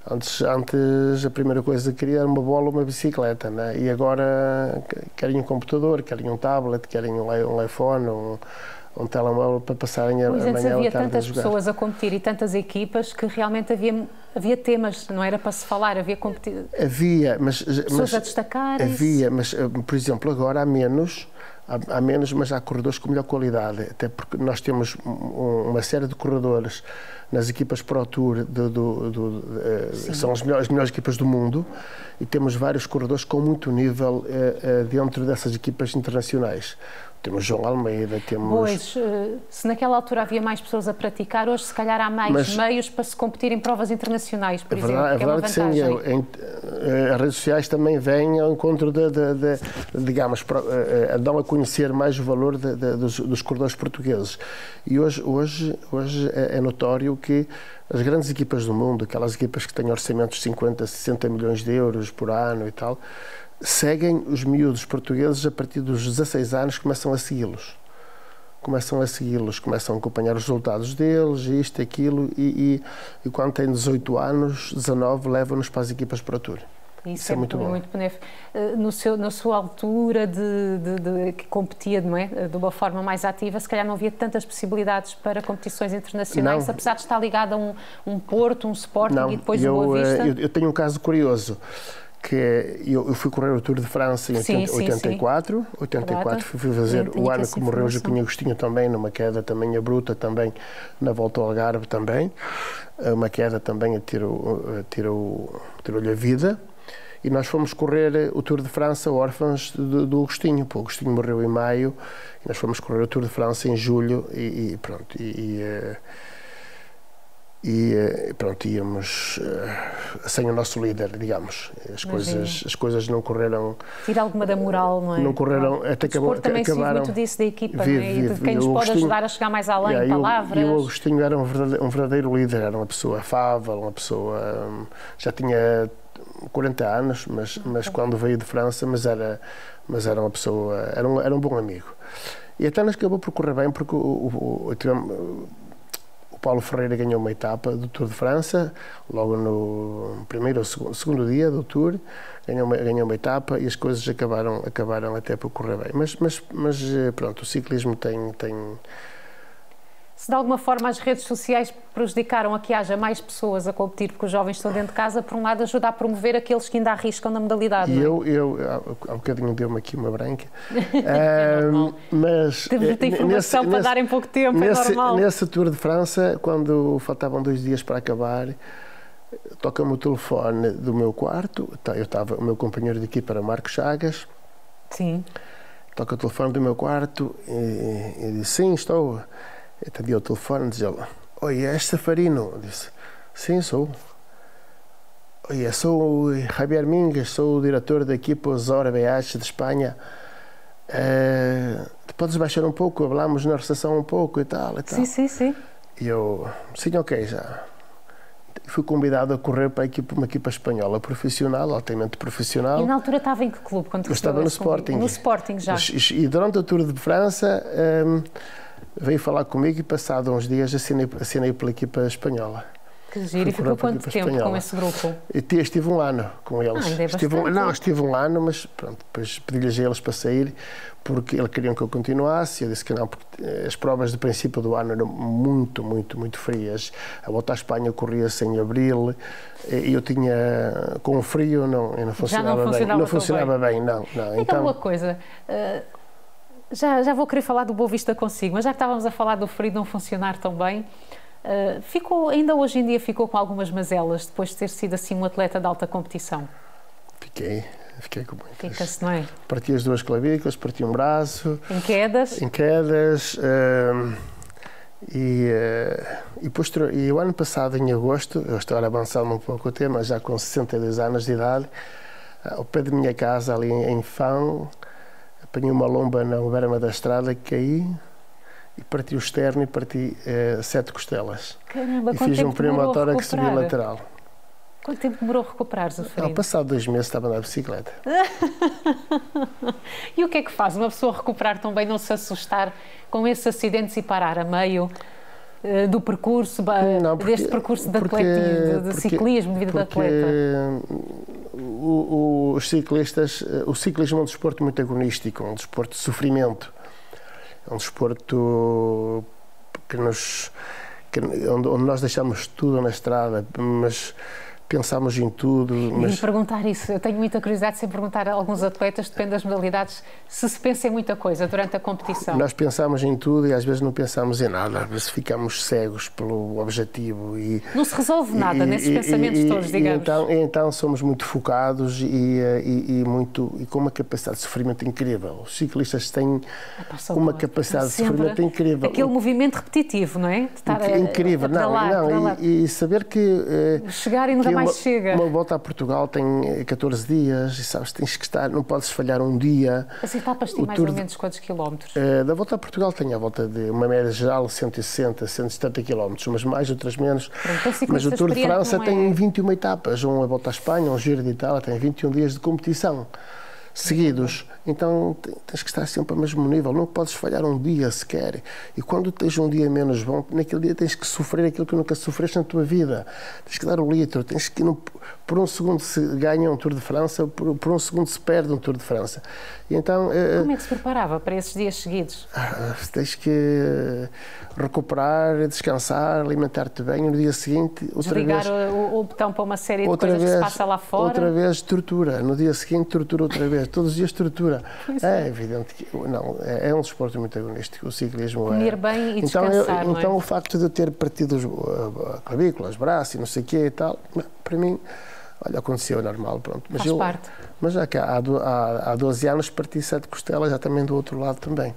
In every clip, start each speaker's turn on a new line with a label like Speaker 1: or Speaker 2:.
Speaker 1: Antes a primeira coisa que queria era uma bola ou uma bicicleta, né? E agora querem um computador, querem um tablet, querem um iPhone, um telemóvel para passarem a manhã ou a tarde a jogar.
Speaker 2: Havia tantas pessoas a competir e tantas equipas que realmente havia temas, não era para se falar, havia
Speaker 1: Havia, mas
Speaker 2: pessoas a destacar.
Speaker 1: Havia, mas por exemplo agora há menos, mas há corredores com melhor qualidade, até porque nós temos uma série de corredores nas equipas Pro Tour, são as melhores equipas do mundo, e temos vários corredores com muito nível dentro dessas equipas internacionais. Temos João Almeida, temos...
Speaker 2: Pois, se naquela altura havia mais pessoas a praticar, hoje se calhar há mais meios para se competir em provas internacionais, por exemplo, que é uma vantagem.
Speaker 1: Sim, as redes sociais também vêm ao encontro digamos, dão a conhecer mais o valor dos corredores portugueses. E hoje é notório que as grandes equipas do mundo, aquelas equipas que têm orçamentos de 50, 60 milhões de euros por ano e tal, seguem os miúdos portugueses a partir dos 16 anos, começam a segui-los. Começam a acompanhar os resultados deles, isto, aquilo, e quando têm 18 anos, 19, levam-nos para as equipas Pro Tour.
Speaker 2: Isso é muito bom. Muito benéfico. Na sua altura que competia, não é? De uma forma mais ativa, se calhar não havia tantas possibilidades para competições internacionais, não. Apesar de estar ligado a um Porto, um Sporting e depois o Boa Vista.
Speaker 1: Eu tenho um caso curioso, que eu fui correr o Tour de França em 84. 84 fui fazer o ano que morreu o Joaquim Agostinho também, numa queda também abrupta, também na volta ao Algarve também, uma queda também tirou-lhe a vida. E nós fomos correr o Tour de França órfãos do Agostinho. O Agostinho morreu em maio, e nós fomos correr o Tour de França em julho e pronto. Pronto, íamos sem o nosso líder, digamos. As coisas não correram...
Speaker 2: Tira alguma da moral, não é?
Speaker 1: Não correram, até
Speaker 2: acabaram... também se vive muito disso da equipa, não é? E de quem nos pode ajudar a chegar mais além, palavras...
Speaker 1: E o Agostinho era um verdadeiro líder, era uma pessoa afável, uma pessoa... Já tinha 40 anos, mas quando veio de França, mas era uma pessoa... Era um bom amigo. E até nos acabou por correr bem, porque o Paulo Ferreira ganhou uma etapa do Tour de França, logo no primeiro ou segundo dia do Tour, ganhou uma etapa e as coisas acabaram até por correr bem. Mas pronto, o ciclismo tem...
Speaker 2: Se de alguma forma as redes sociais prejudicaram a que haja mais pessoas a competir, porque os jovens estão dentro de casa, por um lado ajuda a promover aqueles que ainda arriscam na modalidade.
Speaker 1: E há bocadinho deu-me aqui uma branca. Mas
Speaker 2: temos muita informação para dar em pouco tempo, é normal.
Speaker 1: Nesse Tour de França, quando faltavam 2 dias para acabar, toca-me o telefone do meu quarto, o meu companheiro de equipa era Marcos Chagas.
Speaker 2: Sim.
Speaker 1: Toca o telefone do meu quarto e disse, sim, estou... Atendi ao telefone e dizia: oi, és Safarino? Eu disse: sim, sou. Oi, sou o Javier Mingas, sou o diretor da equipa Zora BH de Espanha. Podes baixar um pouco? Hablamos na recepção um pouco e tal.
Speaker 2: Sim.
Speaker 1: E eu: sim, ok, já. Fui convidado a correr para uma equipa espanhola profissional, altamente profissional.
Speaker 2: E na altura estava em que clube? Quando
Speaker 1: eu estava no Sporting.
Speaker 2: No Sporting já.
Speaker 1: E durante o Tour de França... veio falar comigo e passado uns dias assinei pela equipa espanhola.
Speaker 2: Que giro. E ficou quanto tempo com esse grupo?
Speaker 1: Estive um ano com eles.
Speaker 2: Ainda é bastante.
Speaker 1: Estive um ano, mas pronto, depois pedi-lhes a eles para sair, porque eles queriam que eu continuasse. Eu disse que não, porque as provas de princípio do ano eram muito, muito, muito frias. A volta à Espanha corria-se em abril e eu tinha, com o frio, não funcionava bem. Não funcionava bem, não.
Speaker 2: Então, uma coisa... Já vou querer falar do Boa Vista consigo, mas já que estávamos a falar do frio não funcionar tão bem, ainda hoje em dia ficou com algumas mazelas depois de ter sido assim um atleta de alta competição?
Speaker 1: Fiquei com muitas.
Speaker 2: Fica-se, não é?
Speaker 1: Parti as 2 clavículas, parti um braço.
Speaker 2: Em quedas?
Speaker 1: E o ano passado, em agosto, eu estou avançando um pouco o tema, já com 62 anos de idade, ao pé da minha casa, ali em Fão, apanhei uma lomba na berma da estrada, caí e parti o externo e parti 7 costelas.
Speaker 2: Caramba,
Speaker 1: e fiz um pneumotórax bilateral.
Speaker 2: Quanto tempo demorou a recuperar, Safarino?
Speaker 1: Passado 2 meses estava na bicicleta.
Speaker 2: E o que é que faz uma pessoa recuperar tão bem, não se assustar com esses acidentes e parar a meio? do percurso, deste percurso de ciclismo, de vida de atleta?
Speaker 1: Os ciclistas, o ciclismo é um desporto muito agonístico, um desporto de sofrimento, é um desporto onde nós deixamos tudo na estrada, mas pensamos em tudo.
Speaker 2: Mas... E perguntar isso, eu tenho muita curiosidade de perguntar a alguns atletas, depende das modalidades, se pensa em muita coisa durante a competição.
Speaker 1: Nós pensamos em tudo e às vezes não pensamos em nada, às vezes ficamos cegos pelo objetivo.
Speaker 2: Não se resolve nada nesses pensamentos todos, digamos.
Speaker 1: Então somos muito focados e com uma capacidade de sofrimento incrível. Os ciclistas têm uma capacidade de sofrimento incrível.
Speaker 2: Aquele movimento repetitivo, não é? De estar
Speaker 1: incrível, e saber que...
Speaker 2: chegar e nunca mais chega.
Speaker 1: Uma volta a Portugal tem 14 dias e sabes, tens que estar, não podes falhar um dia.
Speaker 2: As etapas têm mais ou menos quantos quilómetros?
Speaker 1: Da volta a Portugal tem a volta de uma média geral 160, 170 quilómetros, umas mais, outras menos. Mas o Tour de França tem 21 etapas, uma volta à Espanha, um Giro de Itália, tem 21 dias de competição seguidos. Então tens que estar sempre ao mesmo nível, não podes falhar um dia sequer. E quando tens um dia menos bom, naquele dia tens que sofrer aquilo que nunca sofreste na tua vida. Tens que dar o litro, tens que... Por um segundo se ganha um Tour de França, por um segundo se perde um Tour de França. E então,
Speaker 2: como é que se preparava para esses dias seguidos?
Speaker 1: Tens que recuperar, descansar, alimentar-te bem. No dia seguinte,
Speaker 2: desligar o botão para uma série de coisas que se passa lá fora.
Speaker 1: Outra vez tortura. No dia seguinte, tortura outra vez. Todos os dias tortura. É evidente que não, é um desporto muito agonístico. O ciclismo
Speaker 2: comer bem e descansar,
Speaker 1: então o facto de eu ter partido a clavícula, os braços e não sei o quê e tal, para mim, olha, aconteceu normal, pronto. Mas
Speaker 2: faz parte.
Speaker 1: Mas já que há 12 anos parti 7 costelas, já também do outro lado também.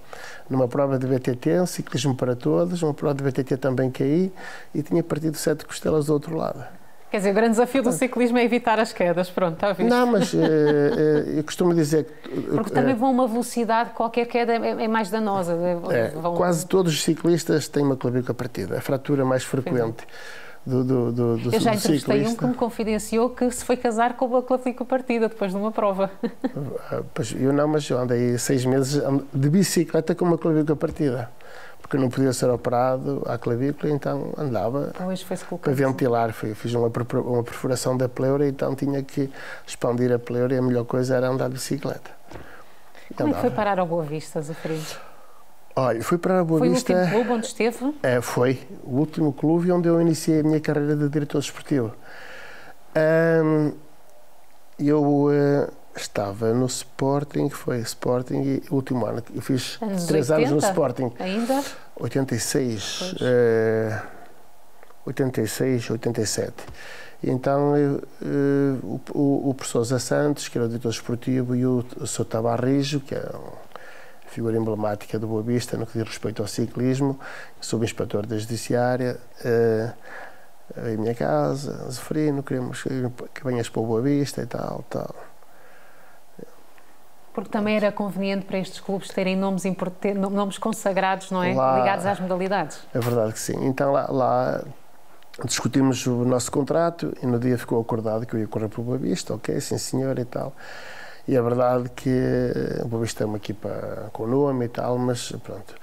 Speaker 1: Numa prova de BTT, um ciclismo para todos, uma prova de BTT também caí e tinha partido 7 costelas do outro lado.
Speaker 2: Quer dizer, o grande desafio do ciclismo é evitar as quedas, pronto, está visto.
Speaker 1: Não, mas eu costumo dizer que...
Speaker 2: Porque também vão a uma velocidade, qualquer queda é mais danosa.
Speaker 1: Quase todos os ciclistas têm uma clavícula partida, a fratura mais frequente do
Speaker 2: Eu já entrevistei um que me confidenciou que se foi casar com a clavícula partida depois de uma prova.
Speaker 1: Pois, eu não, mas eu andei 6 meses de bicicleta com uma clavícula partida. Porque não podia ser operado à clavícula, então andava para ventilar. Fiz uma perfuração da pleura, então tinha que expandir a pleura e a melhor coisa era andar de bicicleta.
Speaker 2: Como é que foi parar ao Boa Vista, Zafirino?
Speaker 1: Olha, fui para a Boa Vista...
Speaker 2: Foi o último clube onde esteve?
Speaker 1: Foi o último clube onde eu iniciei a minha carreira de diretor desportivo. Eu estava no Sporting, foi Sporting, e o último ano, eu fiz 3 anos no Sporting.
Speaker 2: Ainda?
Speaker 1: 86, 86, 87. E então o professor Zé Santos, que era o diretor desportivo, e o Sr. Tabarrijo, que é a figura emblemática do Boa Vista no que diz respeito ao ciclismo, subinspetor da Judiciária, em minha casa, Zafirino, queremos que venhas para o Boa Vista e tal.
Speaker 2: Porque também era conveniente para estes clubes terem nomes consagrados, não é? Ligados às modalidades.
Speaker 1: É verdade que sim. Então lá discutimos o nosso contrato e no dia ficou acordado que eu ia correr para o Boa Vista, ok, sim senhor e tal. E é verdade que o Boa Vista é uma equipa com nome e tal, mas pronto.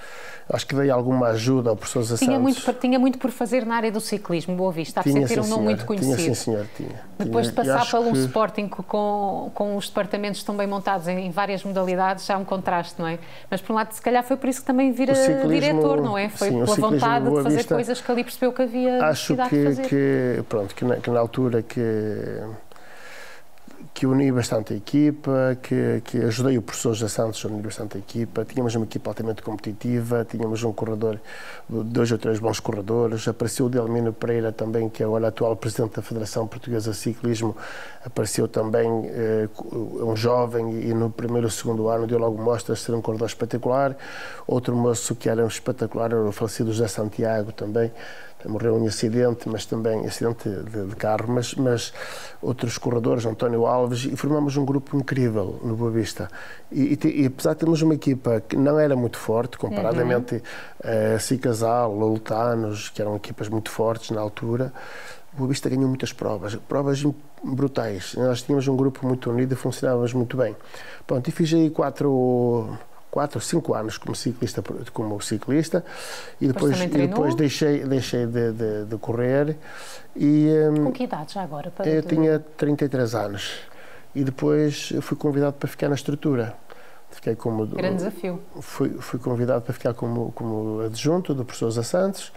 Speaker 1: Acho que dei alguma ajuda ao professor Zé Santos.
Speaker 2: Tinha muito por fazer na área do ciclismo, Boa Vista, apesar de ter um nome muito conhecido.
Speaker 1: Tinha, sim senhor, tinha.
Speaker 2: Depois de passar por um Sporting com os departamentos tão bem montados em várias modalidades, já há um contraste, não é? Mas por um lado, se calhar foi por isso que também vira diretor, não é? Foi pela vontade de fazer coisas que ali percebeu que havia necessidade de fazer.
Speaker 1: Que na altura que uni bastante a equipa, que ajudei o professor José Santos a unir bastante a equipa, tínhamos uma equipa altamente competitiva, tínhamos um corredor, 2 ou 3 bons corredores, apareceu o Delmino Pereira também, que é agora atual presidente da Federação Portuguesa de Ciclismo, apareceu também um jovem e no primeiro ou segundo ano deu logo mostras de ser um corredor espetacular, outro moço que era um espetacular, era o falecido José Santiago também, morreu em acidente, mas também acidente de carro, mas outros corredores, António Alves, e formamos um grupo incrível no Boa Vista. E apesar de termos uma equipa que não era muito forte, comparadamente a Cicasal, Loltanos, que eram equipas muito fortes na altura, o Boa Vista ganhou muitas provas brutais. Nós tínhamos um grupo muito unido e funcionávamos muito bem. Pronto, e fiz aí 4 4 ou 5 anos como ciclista e depois deixei de correr.
Speaker 2: Com que idade já agora?
Speaker 1: Eu tinha 33 anos e depois fui convidado para ficar na estrutura. Fiquei como...
Speaker 2: Grande desafio.
Speaker 1: Fui convidado para ficar como adjunto do professor José Santos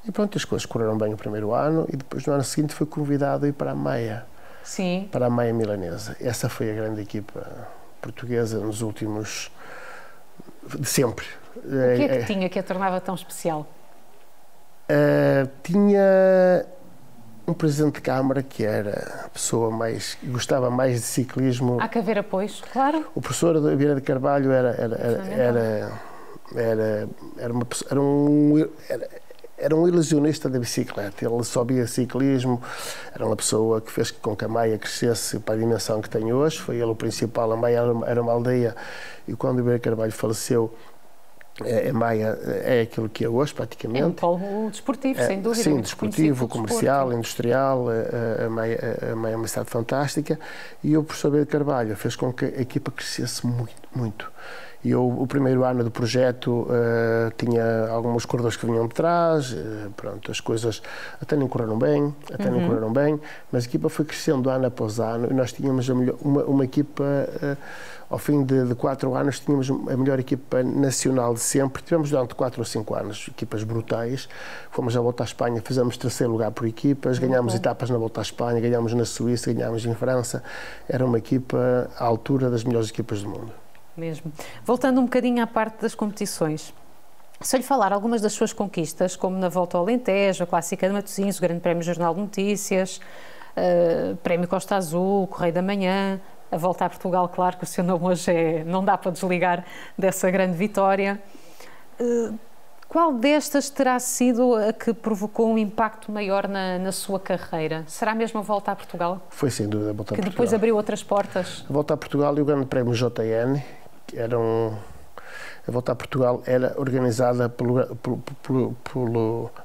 Speaker 1: e pronto, as coisas correram bem o primeiro ano e depois no ano seguinte fui convidado a ir para a Maia.
Speaker 2: Sim.
Speaker 1: Para a Maia Milanesa. Essa foi a grande equipa portuguesa nos últimos... de sempre.
Speaker 2: O que é que tinha que a tornava tão especial?
Speaker 1: Tinha um presidente de Câmara que era a pessoa gostava mais de ciclismo.
Speaker 2: Há que haver apoios, claro.
Speaker 1: O professor Vieira de Carvalho era um ilusionista da bicicleta. Ele sabia ciclismo, era uma pessoa que fez com que a Maia crescesse para a dimensão que tem hoje. Foi ele o principal. A Maia era uma aldeia e quando o Vieira de Carvalho faleceu, a Maia é aquilo que é hoje, praticamente.
Speaker 2: É um polo desportivo, sem dúvida.
Speaker 1: Sim, desportivo, comercial, industrial. A Maia é uma cidade fantástica. E o professor Vieira de Carvalho fez com que a equipa crescesse muito, muito. E o primeiro ano do projeto tinha alguns corredores que vinham de trás, pronto, as coisas até nem correram bem, mas a equipa foi crescendo ano após ano e nós tínhamos uma equipa, ao fim de 4 anos, tínhamos a melhor equipa nacional de sempre. Tivemos durante 4 ou 5 anos equipas brutais, fomos à Volta à Espanha, fizemos 3º lugar por equipas, ganhámos etapas na Volta à Espanha, ganhámos na Suíça, ganhámos em França, era uma equipa à altura das melhores equipas do mundo.
Speaker 2: Mesmo. Voltando um bocadinho à parte das competições, se eu lhe falar algumas das suas conquistas, como na Volta ao Alentejo, a Clássica de Matosinhos, o Grande Prémio Jornal de Notícias, Prémio Costa Azul, Correio da Manhã, a Volta a Portugal, claro que o seu nome hoje não dá para desligar dessa grande vitória. Qual destas terá sido a que provocou um impacto maior na sua carreira? Será mesmo a Volta a Portugal?
Speaker 1: Foi sem dúvida a Volta a Portugal.
Speaker 2: Que depois abriu outras portas?
Speaker 1: A Volta a Portugal e o Grande Prémio JN, que a Volta a Portugal era organizada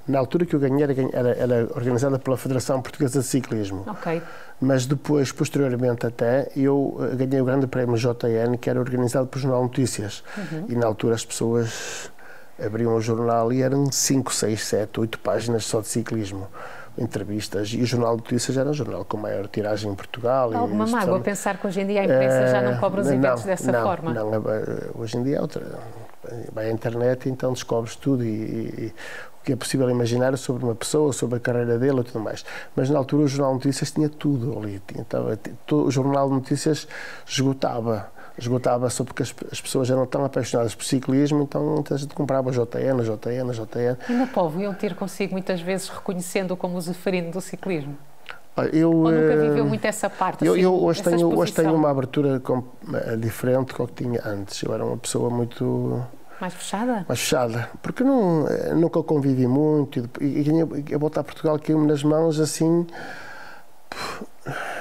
Speaker 1: na altura que eu ganhei, era organizada pela Federação Portuguesa de Ciclismo.
Speaker 2: Ok.
Speaker 1: Mas depois, posteriormente até, eu ganhei o Grande Prémio JN, que era organizado pelo Jornal Notícias. E na altura as pessoas abriam o jornal e eram 5, 6, 7, 8 páginas só de ciclismo, entrevistas, e o Jornal de Notícias era um jornal com maior tiragem em Portugal.
Speaker 2: Alguma mágoa pensar que hoje em dia a imprensa já não cobre os eventos dessa forma?
Speaker 1: Não, hoje em dia é outra. Vai à internet e então descobres tudo e o que é possível imaginar sobre uma pessoa, sobre a carreira dele e tudo mais. Mas na altura o Jornal de Notícias tinha tudo ali. O Jornal de Notícias esgotava só porque as pessoas eram tão apaixonadas por ciclismo, então a gente comprava JN.
Speaker 2: Ainda povo iam ter consigo muitas vezes reconhecendo-o como o Zeferino do ciclismo?
Speaker 1: Ou
Speaker 2: nunca viveu muito essa parte?
Speaker 1: Eu hoje tenho uma abertura diferente do que tinha antes. Eu era uma pessoa muito...
Speaker 2: Mais fechada?
Speaker 1: Mais fechada, porque nunca convivi muito e a Volta a Portugal caiu-me nas mãos assim...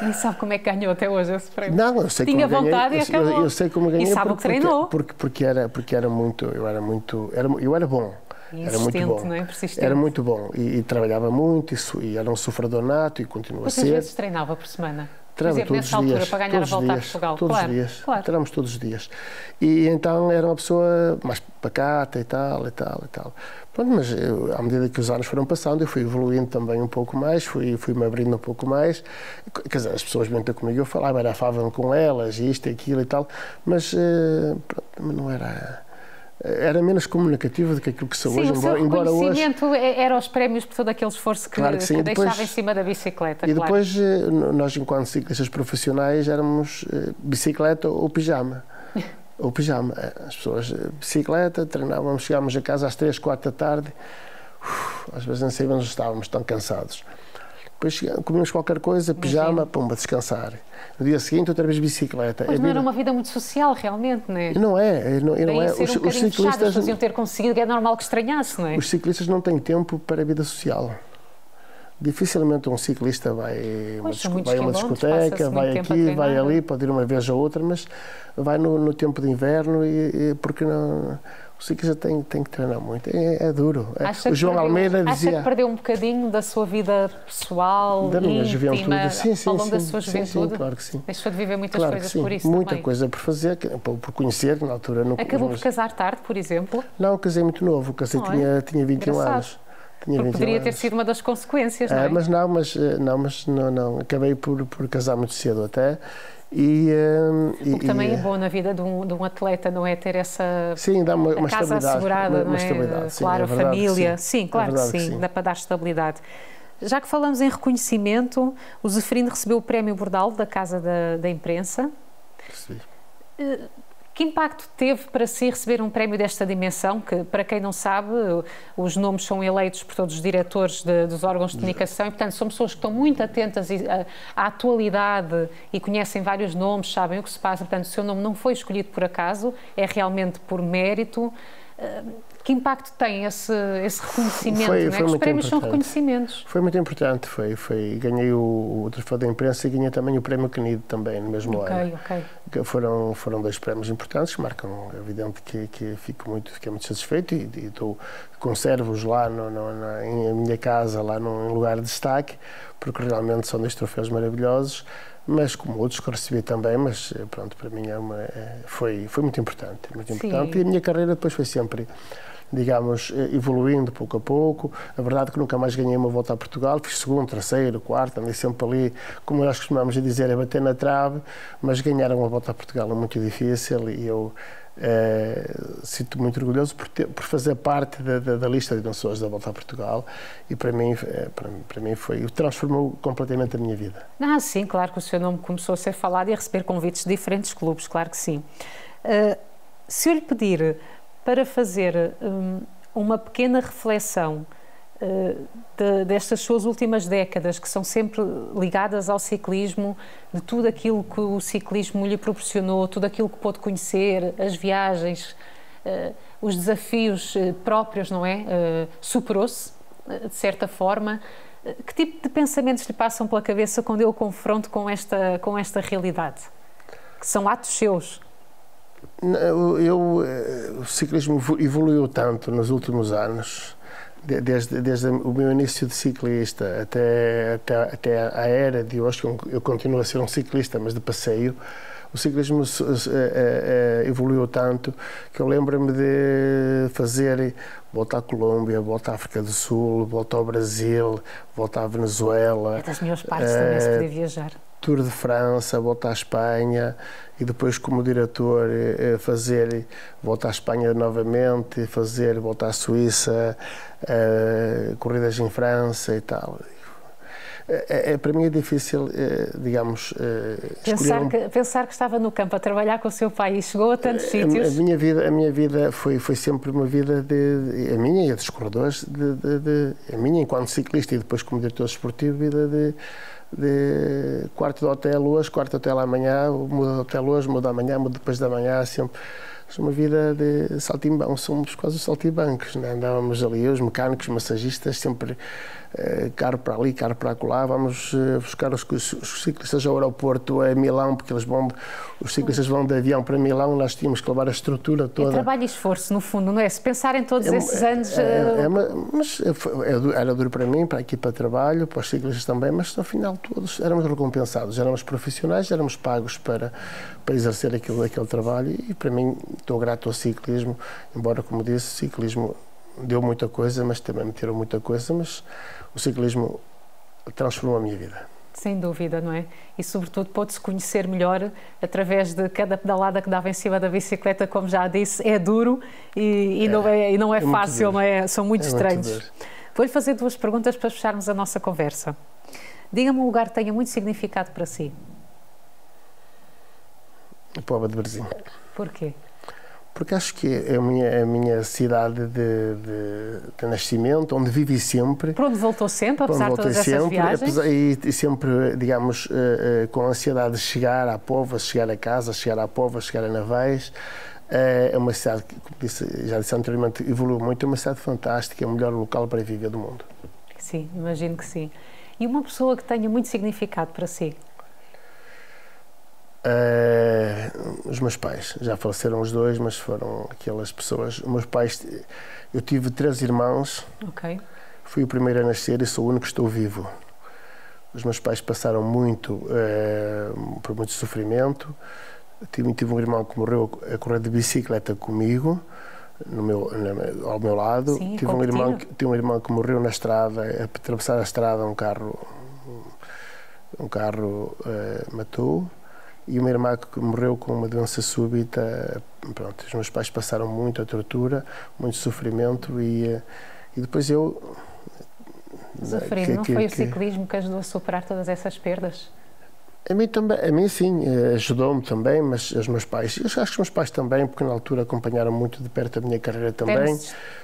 Speaker 2: Nem sabe como é que ganhou até hoje esse prémio?
Speaker 1: Não, eu sei
Speaker 2: Tinha
Speaker 1: como
Speaker 2: vontade
Speaker 1: ganhei,
Speaker 2: e acabou.
Speaker 1: Eu sei como ganhei.
Speaker 2: E sabe o que treinou?
Speaker 1: Porque era muito... Eu era bom. Era muito bom.
Speaker 2: Não é? Persistente.
Speaker 1: Era muito bom e trabalhava muito e era um sofredor nato e continua a ser.
Speaker 2: Quantas vezes treinava por semana?
Speaker 1: Treinava todos os dias.
Speaker 2: Para ganhar a Volta a Portugal.
Speaker 1: Todos os dias.
Speaker 2: Claro.
Speaker 1: Treinamos todos os dias. E então era uma pessoa mais pacata e tal. Pronto, mas à medida que os anos foram passando, eu fui evoluindo também um pouco mais, fui-me abrindo um pouco mais. Quer dizer, as pessoas vinham ter comigo, eu falava, era afável com elas, isto e aquilo e tal, mas pronto, não era... Era menos comunicativo do que aquilo que sou hoje,
Speaker 2: embora hoje... O reconhecimento era os prémios por todo aquele esforço que deixava depois, em cima da bicicleta.
Speaker 1: E depois, nós, enquanto ciclistas profissionais, éramos bicicleta ou pijama. Ou pijama. As pessoas, bicicleta, treinávamos, chegávamos a casa às 3, 4 da tarde, às vezes nem sabíamos onde estávamos, tão cansados. Depois comíamos qualquer coisa, pijama, pumba, descansar. No dia seguinte, outra vez bicicleta.
Speaker 2: Mas não era uma vida muito social, realmente, não é?
Speaker 1: Não é.
Speaker 2: Os ciclistas faziam ter conseguido, é normal que estranhasse, não é?
Speaker 1: Os ciclistas não têm tempo para a vida social. Dificilmente um ciclista vai a uma discoteca, vai aqui, vai ali, pode ir uma vez ou outra, mas vai no tempo de inverno porque não... O ciclista tem que treinar muito, é duro. O João
Speaker 2: perdeu,
Speaker 1: Almeida dizia...
Speaker 2: Acha que perdeu um bocadinho da sua vida pessoal,
Speaker 1: da minha
Speaker 2: íntima,
Speaker 1: juventude, sim,
Speaker 2: ao longo da sua juventude?
Speaker 1: Sim, claro que sim.
Speaker 2: Deixou de viver muitas
Speaker 1: claro
Speaker 2: coisas
Speaker 1: que sim.
Speaker 2: por isso
Speaker 1: Muita
Speaker 2: também.
Speaker 1: coisa por fazer, por conhecer, na altura...
Speaker 2: Acabou por casar tarde, por exemplo?
Speaker 1: Não, casei muito novo, casei, tinha 21
Speaker 2: Engraçado.
Speaker 1: anos.
Speaker 2: Porque poderia ter sido uma das consequências, não é?
Speaker 1: Mas não. Acabei por casar muito cedo até.
Speaker 2: O que também é bom na vida de um atleta, não é? Ter essa
Speaker 1: dá uma
Speaker 2: casa
Speaker 1: estabilidade,
Speaker 2: assegurada, não é?
Speaker 1: Estabilidade, sim,
Speaker 2: claro,
Speaker 1: é
Speaker 2: a família.
Speaker 1: sim,
Speaker 2: claro que sim, dá para dar estabilidade. Já que falamos em reconhecimento, o Zeferino recebeu o Prémio Bordal da Casa da Imprensa.
Speaker 1: Sim.
Speaker 2: Que impacto teve para si receber um prémio desta dimensão, que, para quem não sabe, os nomes são eleitos por todos os diretores dos órgãos de comunicação e, portanto, são pessoas que estão muito atentas à atualidade e conhecem vários nomes, sabem o que se passa, portanto, o seu nome não foi escolhido por acaso, é realmente por mérito. Que impacto tem esse reconhecimento?
Speaker 1: Foi
Speaker 2: não é? Os prémios são reconhecimentos.
Speaker 1: Foi muito importante. Ganhei o troféu da imprensa e ganhei também o prémio Canido também no mesmo ano. Okay. Foram 2 prémios importantes que marcam, é evidente que fiquei muito satisfeito e conservo-os lá em minha casa, lá num lugar de destaque, porque realmente são 2 troféus maravilhosos. Mas como outros que recebi também, mas pronto, para mim foi muito importante. E a minha carreira depois foi sempre, digamos, evoluindo pouco a pouco. A verdade é que nunca mais ganhei uma volta a Portugal, fiz segundo, terceiro, quarto, andei sempre ali, como nós costumamos dizer, a bater na trave, mas ganhar uma volta a Portugal é muito difícil e eu sinto muito orgulhoso por fazer parte da lista de vencedores da Volta a Portugal e para mim transformou completamente a minha vida.
Speaker 2: Sim, claro que o seu nome começou a ser falado e a receber convites de diferentes clubes, claro que sim. Se eu lhe pedir para fazer uma pequena reflexão destas suas últimas décadas, que são sempre ligadas ao ciclismo, de tudo aquilo que o ciclismo lhe proporcionou, tudo aquilo que pôde conhecer, as viagens, os desafios próprios, não é? Superou-se, de certa forma. Que tipo de pensamentos lhe passam pela cabeça quando eu o confronto com esta realidade? Que são atos seus.
Speaker 1: O ciclismo evoluiu tanto nos últimos anos, desde o meu início de ciclista até a era de hoje, eu continuo a ser um ciclista, mas de passeio. O ciclismo evoluiu tanto que eu lembro-me de fazer volta à Colômbia, volta à África do Sul, volta ao Brasil, volta à Venezuela.
Speaker 2: É das melhores partes também se poder viajar.
Speaker 1: Tour de França, volta à Espanha e depois como diretor fazer volta à Espanha novamente, fazer volta à Suíça, corridas em França e tal. Para mim é difícil, digamos,
Speaker 2: pensar que estava no campo a trabalhar com o seu pai e chegou a tantos sítios.
Speaker 1: A minha vida foi sempre uma vida a minha e a dos corredores, a minha enquanto ciclista e depois como diretor esportivo, vida de quarto de hotel hoje, quarto de hotel amanhã, muda de hotel hoje, muda amanhã, muda depois da manhã, sempre. Uma vida de saltimbancos, somos quase os saltimbancos, né? Andávamos ali, os mecânicos, massagistas, sempre caro para ali, caro para acolá, vamos buscar os ciclistas ao aeroporto a Milão, porque os ciclistas vão de avião para Milão, nós tínhamos que levar a estrutura toda.
Speaker 2: É trabalho e esforço, no fundo, não é? Se pensar em todos esses anos...
Speaker 1: Mas era duro para mim, para a equipa de trabalho, para os ciclistas também, mas no final todos éramos recompensados, éramos profissionais, éramos pagos para exercer aquele trabalho e para mim estou grato ao ciclismo, embora, como disse, o ciclismo deu muita coisa, mas também me tirou muita coisa, mas o ciclismo transformou a minha vida.
Speaker 2: Sem dúvida, não é? E, sobretudo, pôde-se conhecer melhor através de cada pedalada que dava em cima da bicicleta, como já disse, é duro e não é fácil, não é? São muitos treinos. Vou-lhe fazer 2 perguntas para fecharmos a nossa conversa. Diga-me um lugar que tenha muito significado para si.
Speaker 1: A Póvoa de Varzim.
Speaker 2: Porquê?
Speaker 1: Porque acho que é a minha cidade de nascimento, onde vivi sempre.
Speaker 2: Por onde voltou sempre, apesar de todas essas viagens?
Speaker 1: E sempre, digamos, com a ansiedade de chegar à Póvoa, chegar a casa, chegar à Póvoa, chegar a Navais. É uma cidade que, como já disse anteriormente, evoluiu muito, é uma cidade fantástica, é o melhor local para viver do mundo.
Speaker 2: Sim, imagino que sim. E uma pessoa que tenha muito significado para si?
Speaker 1: Os meus pais, já faleceram os dois, mas foram aquelas pessoas. Os meus pais, eu tive 3 irmãos, fui o primeiro a nascer e sou o único que estou vivo. Os meus pais passaram por muito sofrimento. Tive um irmão que morreu a correr de bicicleta comigo, ao meu lado.
Speaker 2: Sim,
Speaker 1: tive um irmão que morreu na estrada, a atravessar a estrada, um carro matou. E uma irmã que morreu com uma doença súbita. Pronto, os meus pais passaram muita tortura, muito sofrimento e depois eu...
Speaker 2: Zefirino, não foi o ciclismo que ajudou a superar todas essas perdas?
Speaker 1: A mim sim, ajudou-me também, mas os meus pais, eu acho que os meus pais também, porque na altura acompanharam muito de perto a minha carreira também.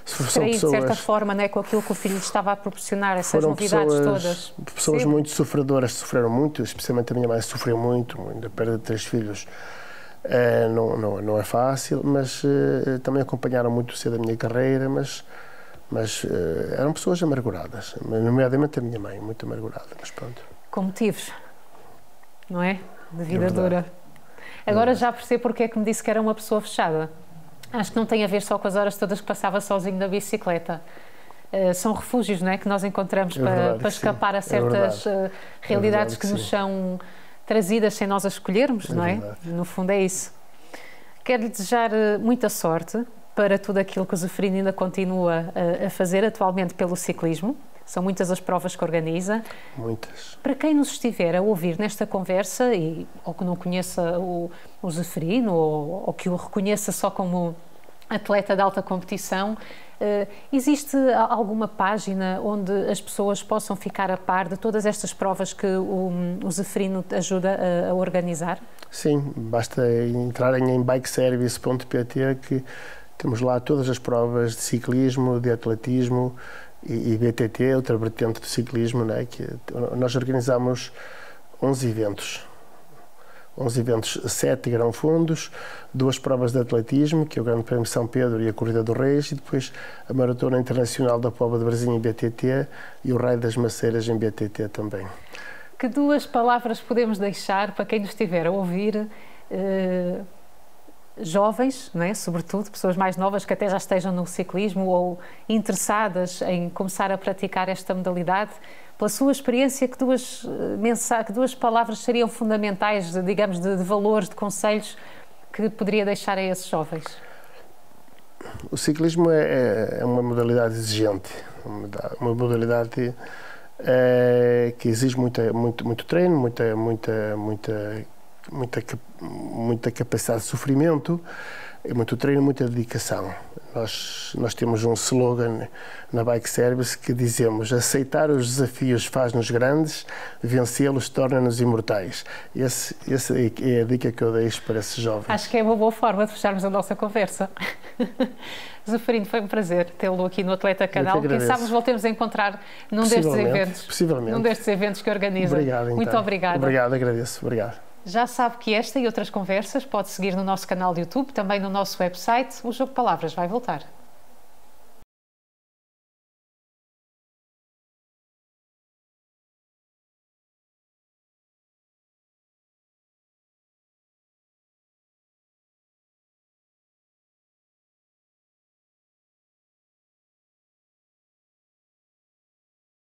Speaker 2: São pessoas, de certa forma, não é, com aquilo que o filho lhe estava a proporcionar, essas novidades todas.
Speaker 1: Pessoas muito sofredoras, sofreram muito, especialmente a minha mãe sofreu muito, da perda de 3 filhos. Não é fácil, mas também acompanharam muito cedo a minha carreira, mas eram pessoas amarguradas, nomeadamente a minha mãe, muito amargurada, mas pronto.
Speaker 2: Com motivos, não é? De vida dura. Agora já percebo porque é que me disse que era uma pessoa fechada. Acho que não tem a ver só com as horas todas que passava sozinho na bicicleta. São refúgios, não é? Que nós encontramos para escapar a certas realidades que nos são trazidas sem nós as escolhermos, não é? No fundo é isso. Quero-lhe desejar muita sorte para tudo aquilo que o Zefirino ainda continua a fazer atualmente pelo ciclismo. São muitas as provas que organiza.
Speaker 1: Muitas.
Speaker 2: Para quem nos estiver a ouvir nesta conversa, ou que não conheça o Zefirino, ou que o reconheça só como atleta de alta competição, existe alguma página onde as pessoas possam ficar a par de todas estas provas que o Zefirino ajuda a organizar? Sim,
Speaker 1: basta entrarem em bikeservice.pt que temos lá todas as provas de ciclismo, de atletismo e BTT, outra vertente do ciclismo, né? Que nós organizamos 11 eventos, 7 grão-fundos, 2 provas de atletismo, que é o Grande Prémio de São Pedro e a Corrida do Reis, e depois a Maratona Internacional da Póvoa de Varzim em BTT e o Raio das Maceiras em BTT também.
Speaker 2: Que 2 palavras podemos deixar para quem nos estiver a ouvir, jovens, não é? Sobretudo, pessoas mais novas que até já estejam no ciclismo ou interessadas em começar a praticar esta modalidade, pela sua experiência, que 2 palavras seriam fundamentais, digamos, de valores, de conselhos, que poderia deixar a esses jovens?
Speaker 1: O ciclismo é uma modalidade exigente, uma modalidade que exige muito treino, muita capacidade de sofrimento, muito treino, muita dedicação. Nós temos um slogan na Bike Service que dizemos: aceitar os desafios faz-nos grandes, vencê-los torna-nos imortais. Essa é a dica que eu deixo para esses jovens.
Speaker 2: Acho que é uma boa forma de fecharmos a nossa conversa. Zefirino, foi um prazer tê-lo aqui no Atleta Canal. Quem sabe nos voltemos a encontrar num destes eventos.
Speaker 1: Possivelmente.
Speaker 2: Num destes eventos que organiza.
Speaker 1: Obrigado, então.
Speaker 2: Muito obrigada.
Speaker 1: Obrigado, agradeço. Obrigado.
Speaker 2: Já sabe que esta e outras conversas pode seguir no nosso canal de YouTube, também no nosso website. O Jogo de Palavras vai voltar.